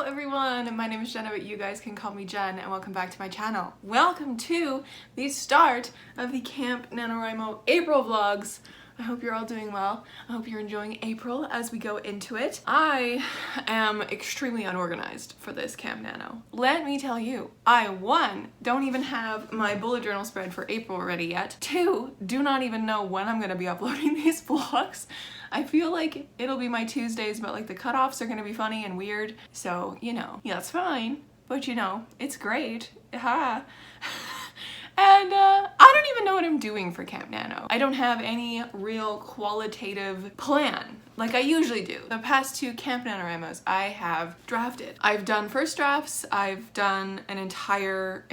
Hello everyone, my name is Jenna, but you guys can call me Jen, and welcome back to my channel. Welcome to the start of the Camp NaNoWriMo April vlogs. I hope you're all doing well. I hope you're enjoying April as we go into it. I am extremely unorganized for this Camp Nano. Let me tell you, I, 1, don't even have my bullet journal spread for April ready yet. 2, do not even know when I'm gonna be uploading these vlogs. I feel like it'll be my Tuesdays, but like the cutoffs are gonna be funny and weird. So, you know, yeah, that's fine, but you know, it's great. Ha. And I don't even know what I'm doing for Camp Nano. I don't have any real qualitative plan like I usually do. The past 2 Camp NaNoWriMos I have drafted. I've done first drafts. I've done an entire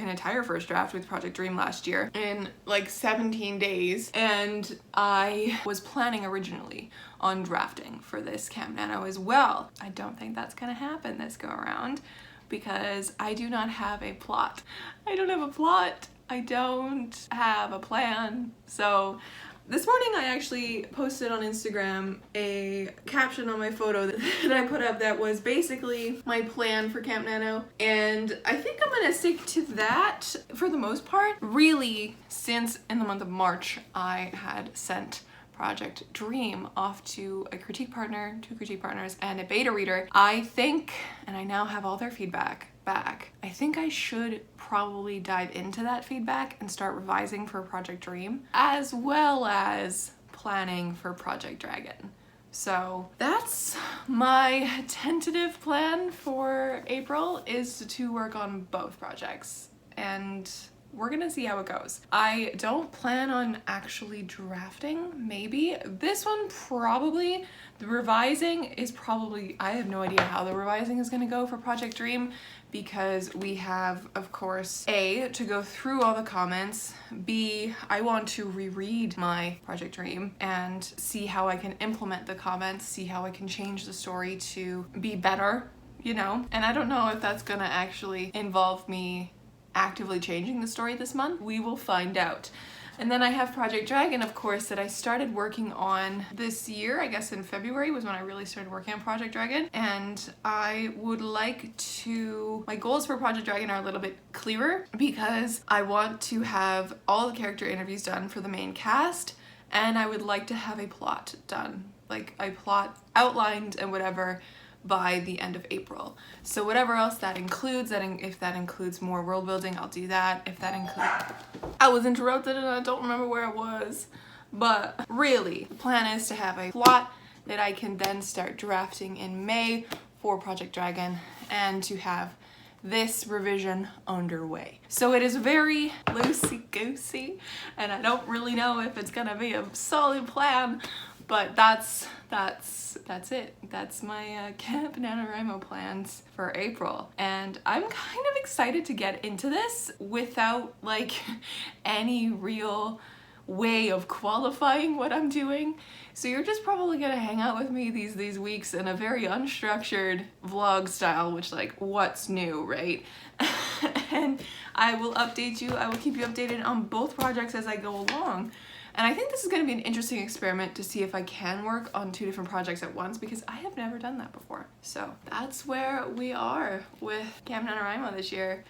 first draft with Project Dream last year in like 17 days. And I was planning originally on drafting for this Camp Nano as well. I don't think that's gonna happen this go around because I do not have a plot. I don't have a plot. I don't have a plan. So this morning I actually posted on Instagram a caption on my photo that I put up that was basically my plan for Camp Nano, and I think I'm gonna stick to that for the most part. Really, since in the month of March I had sent Project Dream off to a critique partner, 2 critique partners, and a beta reader, I think, and I now have all their feedback back, I think I should probably dive into that feedback and start revising for Project Dream, as well as planning for Project Dragon. So that's my tentative plan for April, is to work on both projects, and we're gonna see how it goes. I don't plan on actually drafting, maybe. This one probably, the revising is probably, I have no idea how the revising is gonna go for Project Dream, because we have, of course, A, to go through all the comments, B, I want to reread my Project Dream and see how I can implement the comments, see how I can change the story to be better, you know? And I don't know if that's gonna actually involve me actively changing the story this month. We will find out. And then I have Project Dragon, of course, that I started working on this year. I guess in February was when I really started working on Project Dragon. And I would like to, my goals for Project Dragon are a little bit clearer because I want to have all the character interviews done for the main cast, and I would like to have a plot done, like a plot outlined and whatever, by the end of April. So whatever else that includes, if that includes more world building, I'll do that. If that includes, I was interrupted and I don't remember where I was. But really, the plan is to have a plot that I can then start drafting in May for Project Dragon, and to have this revision underway. So it is very loosey-goosey, and I don't really know if it's gonna be a solid plan, but that's it. That's my Camp NaNoWriMo plans for April. And I'm kind of excited to get into this without like any real way of qualifying what I'm doing. So you're just probably gonna hang out with me these weeks in a very unstructured vlog style, which like, what's new, right? And I will update you, I will keep you updated on both projects as I go along. And I think this is going to be an interesting experiment to see if I can work on 2 different projects at once, because I have never done that before. So that's where we are with Camp NaNoWriMo this year.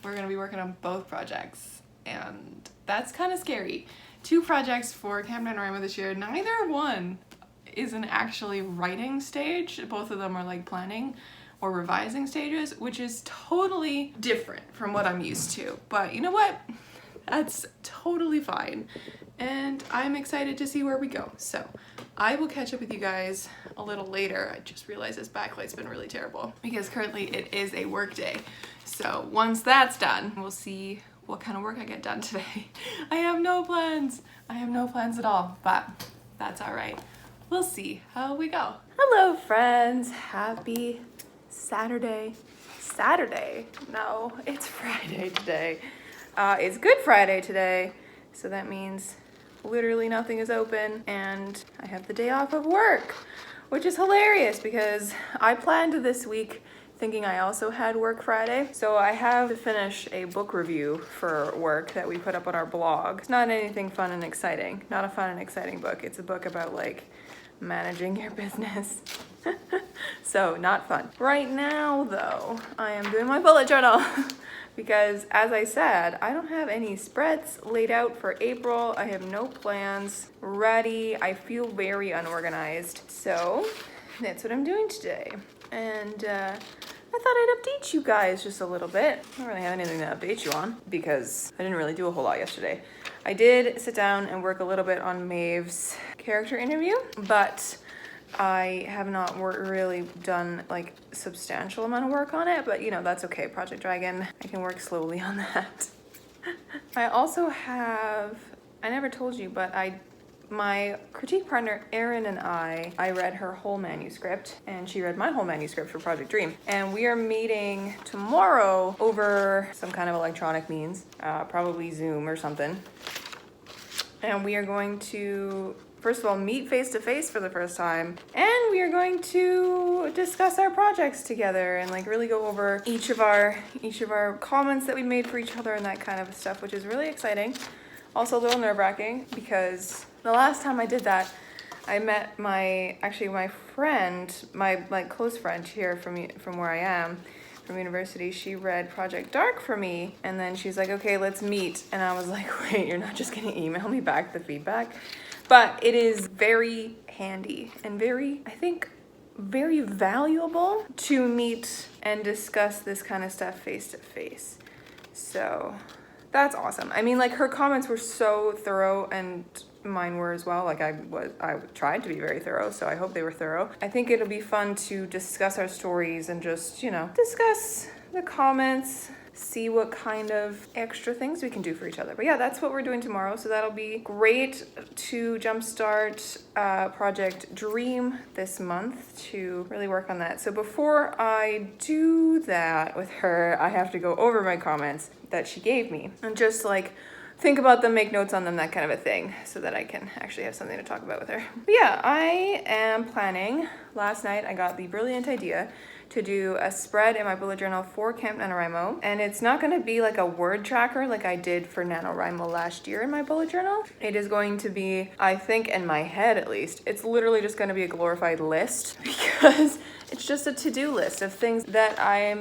We're going to be working on both projects, and that's kind of scary. 2 projects for Camp NaNoWriMo this year. Neither one is an actually writing stage. Both of them are like planning or revising stages, which is totally different from what I'm used to. But you know what? That's totally fine. And I'm excited to see where we go. So I will catch up with you guys a little later. I just realized this backlight's been really terrible because currently it is a work day. So once that's done, we'll see what kind of work I get done today. I have no plans. I have no plans at all, but that's all right. We'll see how we go. Hello friends, happy Saturday. Saturday? No, it's Friday today. It's Good Friday today, so that means literally nothing is open and I have the day off of work, which is hilarious because I planned this week thinking I also had work Friday. So I have to finish a book review for work that we put up on our blog. It's not anything fun and exciting, not a fun and exciting book. It's a book about like managing your business. So not fun. Right now though, I am doing my bullet journal because as I said, I don't have any spreads laid out for April. I have no plans ready. I feel very unorganized. So that's what I'm doing today. And I thought I'd update you guys just a little bit. I don't really have anything to update you on because I didn't really do a whole lot yesterday. I did sit down and work a little bit on Maeve's character interview, but I have not really done like substantial amount of work on it, but you know, that's okay. Project Dragon, I can work slowly on that. I also have, I never told you, but my critique partner Erin and I read her whole manuscript and she read my whole manuscript for Project Dream. And we are meeting tomorrow over some kind of electronic means, probably Zoom or something. And we are going to, first of all, meet face to face for the first time. And we are going to discuss our projects together and like really go over each of our comments that we made for each other and that kind of stuff, which is really exciting. Also a little nerve-wracking because the last time I did that, I met my friend, my like close friend here from where I am, from university. She read Project Dark for me, and then she's like, okay, let's meet. And I was like, wait, you're not just gonna email me back the feedback? But it is very handy and very, I think, very valuable to meet and discuss this kind of stuff face to face. So that's awesome. I mean, like her comments were so thorough and mine were as well. Like I tried to be very thorough, so I hope they were thorough. I think it'll be fun to discuss our stories and just, you know, discuss the comments, see what kind of extra things we can do for each other. But yeah, that's what we're doing tomorrow. So that'll be great to jumpstart Project Dream this month to really work on that. So before I do that with her, I have to go over my comments that she gave me and just like think about them, make notes on them, that kind of a thing, so that I can actually have something to talk about with her. But yeah, I am planning, last night I got the brilliant idea to do a spread in my bullet journal for Camp NaNoWriMo, and it's not going to be like a word tracker like I did for NaNoWriMo last year in my bullet journal. It is going to be, I think in my head at least, it's literally just going to be a glorified list because it's just a to-do list of things that I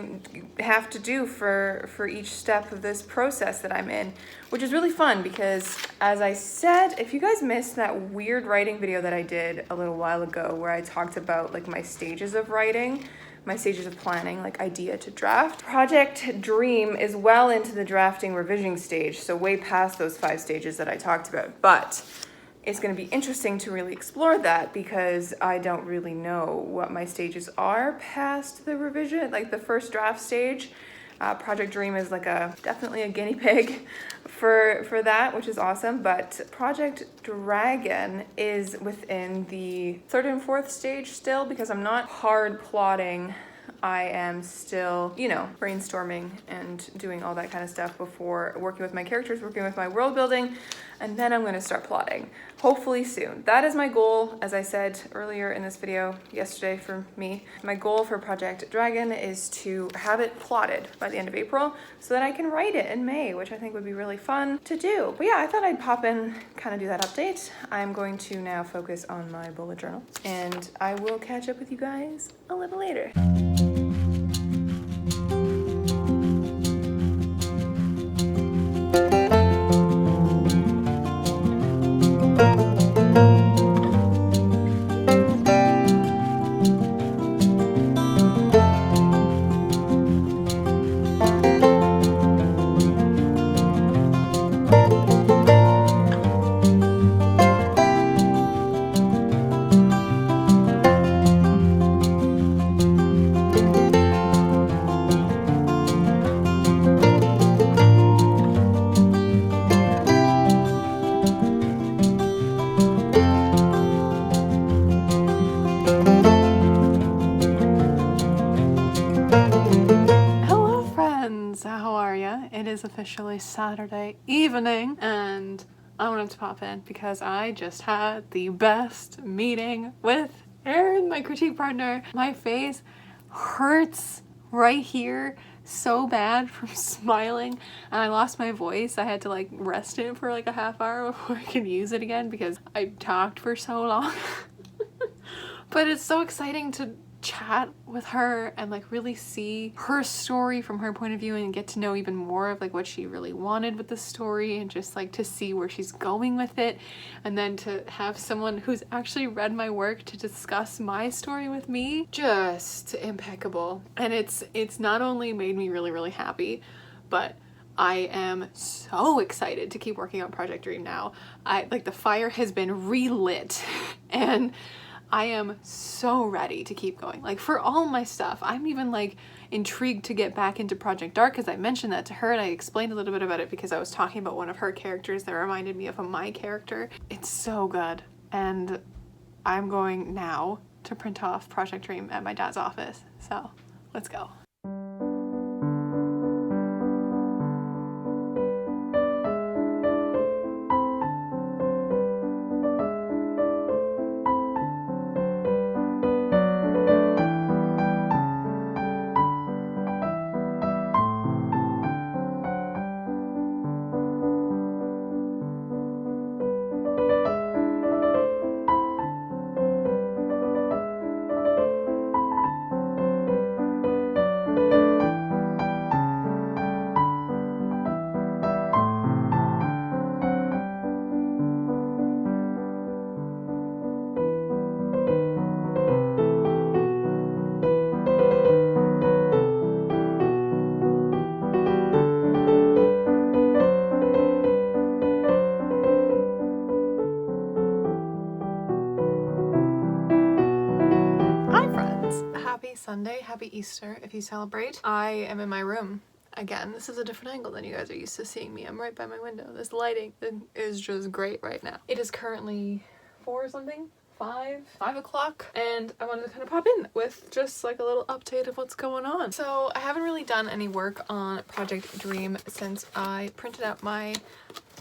have to do for each step of this process that I'm in, which is really fun because, as I said, if you guys missed that weird writing video that I did a little while ago where I talked about like my stages of writing, my stages of planning, like idea to draft. Project Dream is well into the drafting revision stage, so way past those 5 stages that I talked about. But it's going to be interesting to really explore that because I don't really know what my stages are past the revision, like the first draft stage. Project Dream is like definitely a guinea pig for that, which is awesome. But Project Dragon is within the 3rd and 4th stage still because I'm not hard plotting. I am still, you know, brainstorming and doing all that kind of stuff before working with my characters, working with my world building, and then I'm going to start plotting, hopefully soon. That is my goal, as I said earlier in this video yesterday for me. My goal for Project Dragon is to have it plotted by the end of April so that I can write it in May, which I think would be really fun to do. But yeah, I thought I'd pop in, kind of do that update. I'm going to now focus on my bullet journal, and I will catch up with you guys a little later. Is officially Saturday evening and I wanted to pop in because I just had the best meeting with Erin, my critique partner. My face hurts right here so bad from smiling and I lost my voice. I had to like rest it for like a half hour before I could use it again because I talked for so long. But it's so exciting to chat with her and like really see her story from her point of view and get to know even more of like what she really wanted with the story, and just like to see where she's going with it, and then to have someone who's actually read my work to discuss my story with me. Just impeccable. And it's not only made me really happy, but I am so excited to keep working on Project Dream now. The fire has been relit and I am so ready to keep going. Like for all my stuff, I'm even like intrigued to get back into Project Dark, because I mentioned that to her and I explained a little bit about it because I was talking about one of her characters that reminded me of my character. It's so good. And I'm going now to print off Project Dream at my dad's office. So let's go. Happy Sunday, happy Easter if you celebrate. I am in my room again. This is a different angle than you guys are used to seeing me. I'm right by my window. This lighting is just great right now. It is currently 5 o'clock, and I wanted to kind of pop in with just like a little update of what's going on. So I haven't really done any work on Project Dream since I printed out my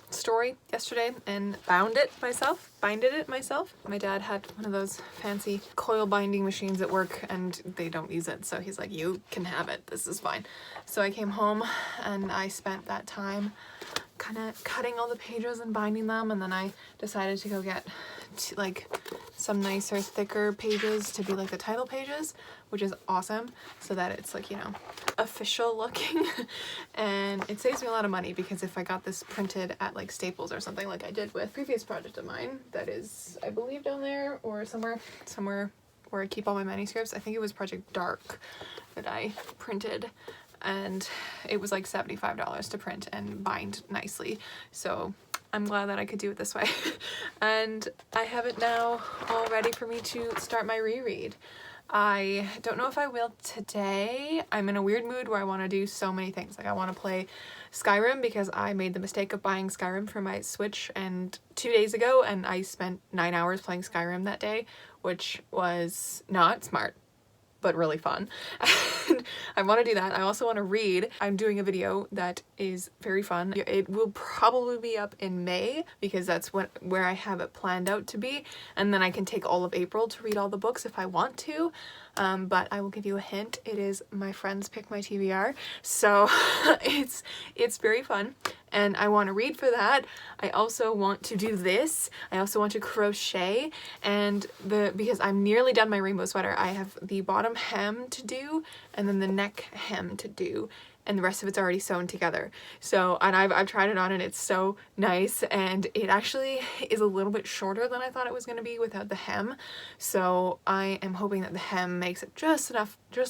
story yesterday and binded it myself. My dad had one of those fancy coil binding machines at work and they don't use it, so he's like, you can have it, this is fine. So I came home and I spent that time kind of cutting all the pages and binding them, and then I decided to go get like some nicer thicker pages to be like the title pages, which is awesome, so that it's like, you know, official looking. And it saves me a lot of money, because if I got this printed at like Staples or something like I did with a previous project of mine that is, I believe, down there or somewhere where I keep all my manuscripts. I think it was Project Dark that I printed, and it was like $75 to print and bind nicely. So I'm glad that I could do it this way. And I have it now all ready for me to start my reread. I don't know if I will today. I'm in a weird mood where I want to do so many things. Like I want to play Skyrim, because I made the mistake of buying Skyrim for my Switch 2 days ago, and I spent 9 hours playing Skyrim that day, which was not smart, but really fun. And I want to do that. I also want to read. I'm doing a video that is very fun. It will probably be up in May, because that's where I have it planned out to be, and then I can take all of April to read all the books if I want to. But I will give you a hint. It is my friends pick my TBR, so it's very fun, and I want to read for that. I also want to do this. I also want to crochet, and because I'm nearly done my rainbow sweater, I have the bottom hem to do and then the neck hem to do, and the rest of it's already sewn together. So, and I've tried it on and it's so nice, and it actually is a little bit shorter than I thought it was going to be without the hem. So I am hoping that the hem makes it just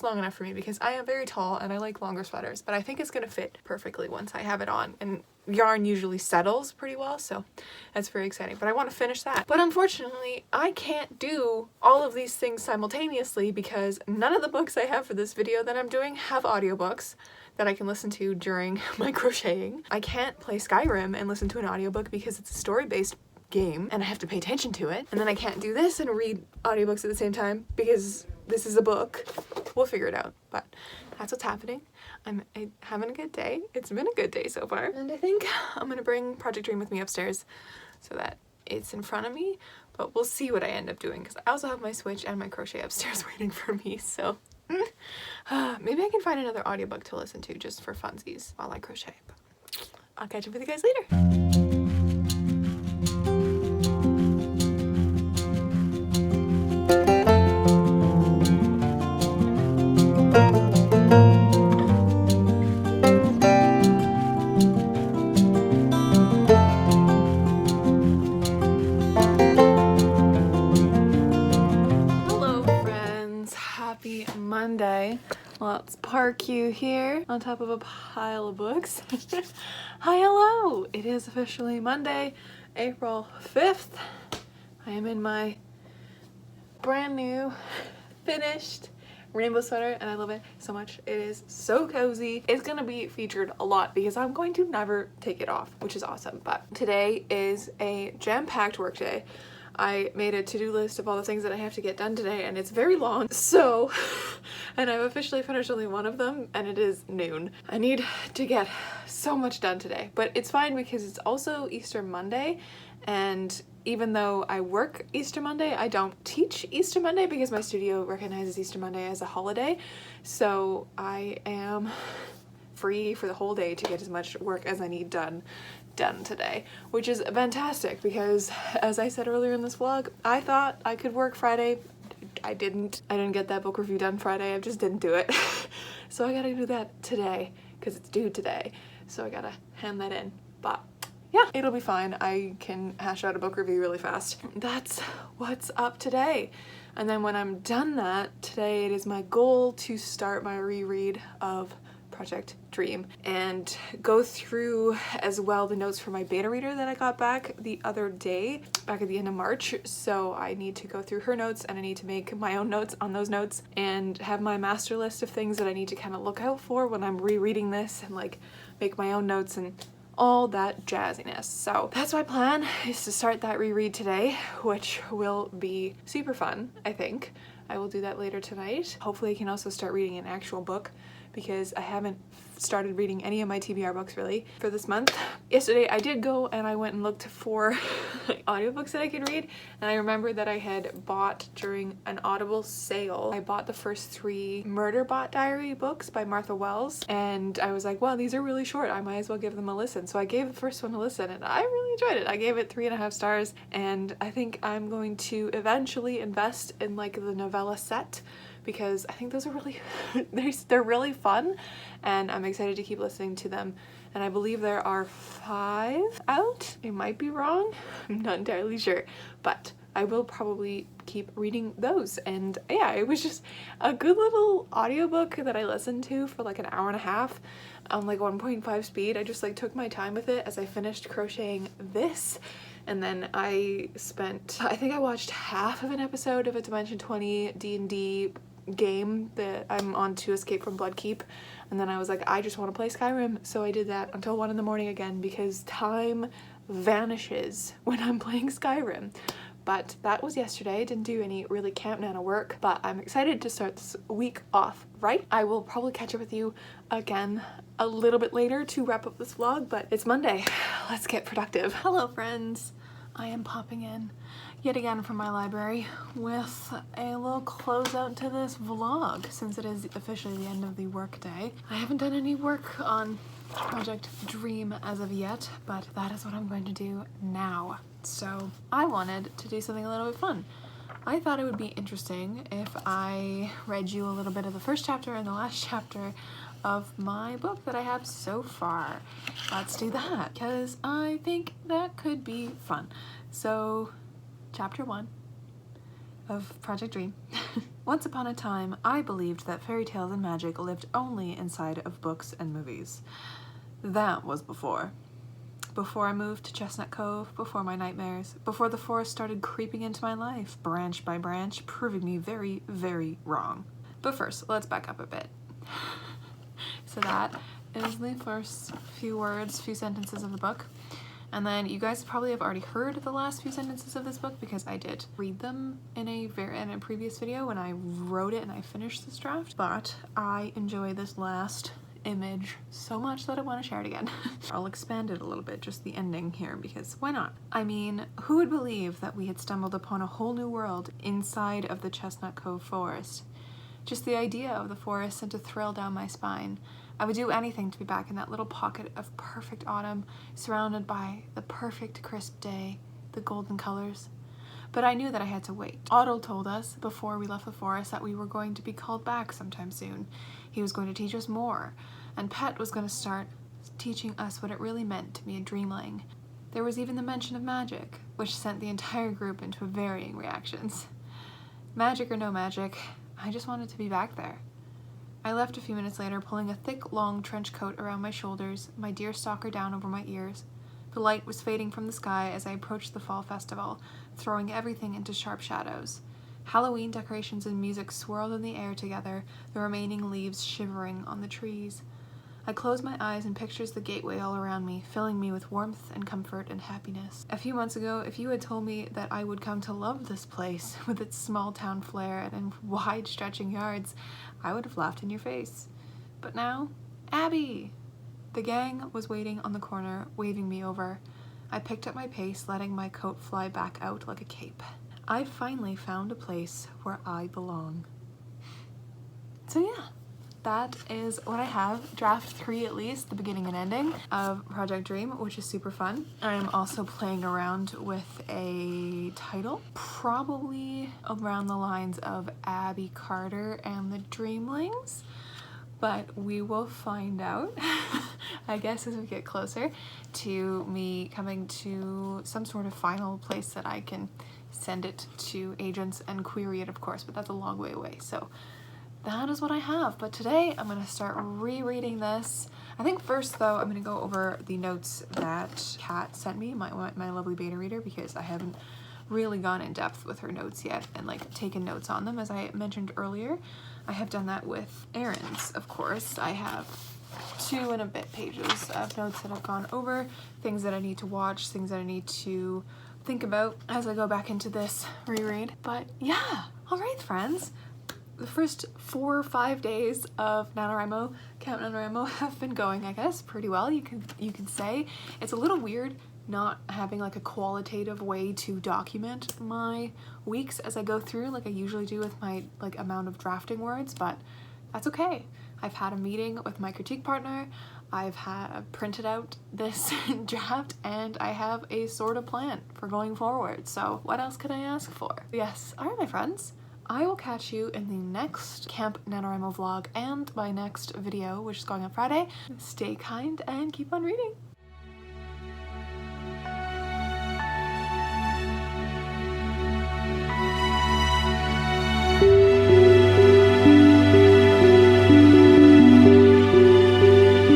long enough for me, because I am very tall and I like longer sweaters, but I think it's going to fit perfectly once I have it on, and yarn usually settles pretty well, so that's very exciting. But I want to finish that. But unfortunately, I can't do all of these things simultaneously, because none of the books I have for this video that I'm doing have audiobooks that I can listen to during my crocheting. I can't play Skyrim and listen to an audiobook because it's a story-based game and I have to pay attention to it. And then I can't do this and read audiobooks at the same time because this is a book. We'll figure it out, but that's what's happening. I'm having a good day. It's been a good day so far. And I think I'm gonna bring Project Dream with me upstairs so that it's in front of me, but we'll see what I end up doing, because I also have my Switch and my crochet upstairs waiting for me, so maybe I can find another audiobook to listen to just for funsies while I crochet. But I'll catch up with you guys later. Let's park you here on top of a pile of books. Hi, hello! It is officially Monday, April 5th. I am in my brand new, finished rainbow sweater and I love it so much. It is so cozy. It's gonna be featured a lot because I'm going to never take it off, which is awesome. But today is a jam-packed work day. I made a to-do list of all the things that I have to get done today and it's very long. So, and I've officially finished only one of them and it is noon. I need to get so much done today, but it's fine because it's also Easter Monday, and even though I work Easter Monday, I don't teach Easter Monday because my studio recognizes Easter Monday as a holiday. So I am free for the whole day to get as much work as I need done today, which is fantastic because, as I said earlier in this vlog, I thought I could work Friday. I didn't get that book review done Friday. I just didn't do it. So I gotta do that today because it's due today. So I gotta hand that in. But yeah, it'll be fine. I can hash out a book review really fast. That's what's up today. And then when I'm done that, today it is my goal to start my reread of Project Dream and go through as well the notes for my beta reader that I got back the other day, back at the end of March. So I need to go through her notes and I need to make my own notes on those notes and have my master list of things that I need to kind of look out for when I'm rereading this and like make my own notes and all that jazziness. So that's my plan, is to start that reread today, which will be super fun, I think. I will do that later tonight. Hopefully I can also start reading an actual book because I haven't started reading any of my TBR books really for this month. Yesterday I did go and I went and looked for audiobooks that I could read, and I remembered that I had bought during an Audible sale, I bought the first 3 Murderbot Diary books by Martha Wells, and I was like, wow, these are really short, I might as well give them a listen. So I gave the first one a listen and I really enjoyed it. I gave it 3.5 stars, and I think I'm going to eventually invest in like the novella set because I think those are really, they're really fun and I'm excited to keep listening to them. And I believe there are 5 out. I might be wrong, I'm not entirely sure, but I will probably keep reading those. And yeah, it was just a good little audiobook that I listened to for like an hour and a half on like 1.5 speed. I just like took my time with it as I finished crocheting this. And then I think I watched half of an episode of a Dimension 20 D&D game that I'm on to Escape from Bloodkeep, and then I was like, I just want to play Skyrim, so I did that until 1 in the morning again because time vanishes when I'm playing Skyrim. But that was yesterday. I didn't do any really Camp Nano work, but I'm excited to start this week off right. I will probably catch up with you again a little bit later to wrap up this vlog, but it's Monday. Let's get productive. Hello friends, I am popping in yet again from my library with a little closeout to this vlog since it is officially the end of the work day. I haven't done any work on Project Dream as of yet, but that is what I'm going to do now. So I wanted to do something a little bit fun. I thought it would be interesting if I read you a little bit of the first chapter and the last chapter of my book that I have so far. Let's do that because I think that could be fun. So Chapter 1 of Project Dream. Once upon a time, I believed that fairy tales and magic lived only inside of books and movies. That was before. Before I moved to Chestnut Cove, before my nightmares, before the forest started creeping into my life, branch by branch, proving me very, very wrong. But first, let's back up a bit. So that is the first few sentences of the book. And then you guys probably have already heard the last few sentences of this book because I did read them in a previous video when I wrote it and I finished this draft. But I enjoy this last image so much that I want to share it again. I'll expand it a little bit, just the ending here, because why not? I mean, who would believe that we had stumbled upon a whole new world inside of the Chestnut Cove forest? Just the idea of the forest sent a thrill down my spine. I would do anything to be back in that little pocket of perfect autumn, surrounded by the perfect crisp day, the golden colors. But I knew that I had to wait. Otto told us before we left the forest that we were going to be called back sometime soon. He was going to teach us more, and Pet was going to start teaching us what it really meant to be a dreamling. There was even the mention of magic, which sent the entire group into varying reactions. Magic or no magic, I just wanted to be back there. I left a few minutes later, pulling a thick, long trench coat around my shoulders, my deer stalker down over my ears. The light was fading from the sky as I approached the fall festival, throwing everything into sharp shadows. Halloween decorations and music swirled in the air together, the remaining leaves shivering on the trees. I closed my eyes and pictured the gateway all around me, filling me with warmth and comfort and happiness. A few months ago, if you had told me that I would come to love this place with its small town flair and wide stretching yards, I would have laughed in your face. But now, Abby! The gang was waiting on the corner, waving me over. I picked up my pace, letting my coat fly back out like a cape. I finally found a place where I belong. So yeah. That is what I have, draft 3 at least, the beginning and ending of Project Dream, which is super fun. I'm also playing around with a title, probably around the lines of Abby Carter and the Dreamlings, but we will find out, I guess, as we get closer to me coming to some sort of final place that I can send it to agents and query it, of course, but that's a long way away, so that is what I have. But today I'm going to start rereading this. I think first though, I'm going to go over the notes that Kat sent me, my lovely beta reader, because I haven't really gone in depth with her notes yet and like taken notes on them. As I mentioned earlier, I have done that with Erin's, of course. I have 2 and a bit pages of notes that I've gone over, things that I need to watch, things that I need to think about as I go back into this reread. But yeah, all right, friends. The first 4 or 5 days of NaNoWriMo, Camp NaNoWriMo, have been going, I guess, pretty well. You can say it's a little weird not having like a qualitative way to document my weeks as I go through, like I usually do with my like amount of drafting words, but that's okay. I've had a meeting with my critique partner. I've printed out this draft, and I have a sort of plan for going forward. So what else could I ask for? Yes, all right, my friends. I will catch you in the next Camp NaNoWriMo vlog and my next video, which is going on Friday. Stay kind and keep on reading.